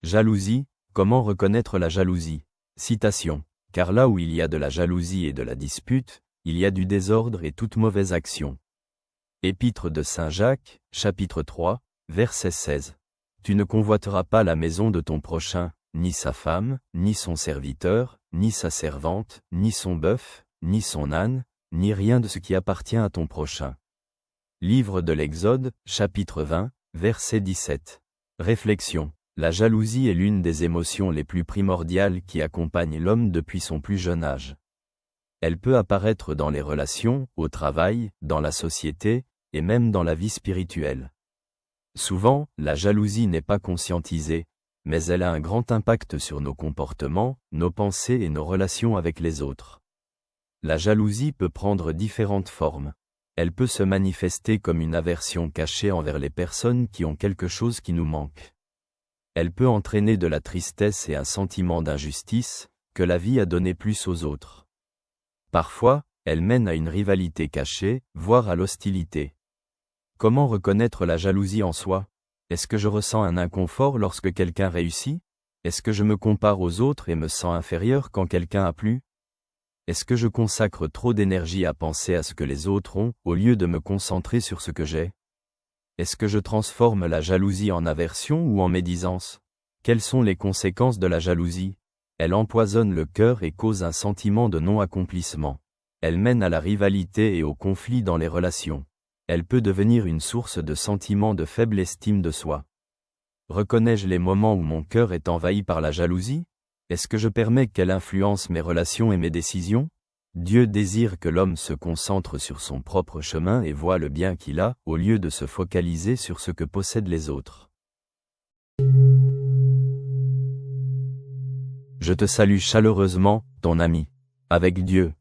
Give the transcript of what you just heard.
Jalousie, comment reconnaître la jalousie? Citation. Car là où il y a de la jalousie et de la dispute, il y a du désordre et toute mauvaise action. Épître de Saint Jacques, chapitre 3, verset 16. Tu ne convoiteras pas la maison de ton prochain, ni sa femme, ni son serviteur, ni sa servante, ni son bœuf, ni son âne, ni rien de ce qui appartient à ton prochain. Livre de l'Exode, chapitre 20, verset 17. Réflexion. La jalousie est l'une des émotions les plus primordiales qui accompagnent l'homme depuis son plus jeune âge. Elle peut apparaître dans les relations, au travail, dans la société, et même dans la vie spirituelle. Souvent, la jalousie n'est pas conscientisée, mais elle a un grand impact sur nos comportements, nos pensées et nos relations avec les autres. La jalousie peut prendre différentes formes. Elle peut se manifester comme une aversion cachée envers les personnes qui ont quelque chose qui nous manque. Elle peut entraîner de la tristesse et un sentiment d'injustice, que la vie a donné plus aux autres. Parfois, elle mène à une rivalité cachée, voire à l'hostilité. Comment reconnaître la jalousie en soi? Est-ce que je ressens un inconfort lorsque quelqu'un réussit? Est-ce que je me compare aux autres et me sens inférieur quand quelqu'un a plus? Est-ce que je consacre trop d'énergie à penser à ce que les autres ont, au lieu de me concentrer sur ce que j'ai? Est-ce que je transforme la jalousie en aversion ou en médisance? Quelles sont les conséquences de la jalousie? Elle empoisonne le cœur et cause un sentiment de non-accomplissement. Elle mène à la rivalité et au conflit dans les relations. Elle peut devenir une source de sentiments de faible estime de soi. Reconnais-je les moments où mon cœur est envahi par la jalousie? Est-ce que je permets qu'elle influence mes relations et mes décisions? Dieu désire que l'homme se concentre sur son propre chemin et voie le bien qu'il a, au lieu de se focaliser sur ce que possèdent les autres. Je te salue chaleureusement, ton ami. Avec Dieu,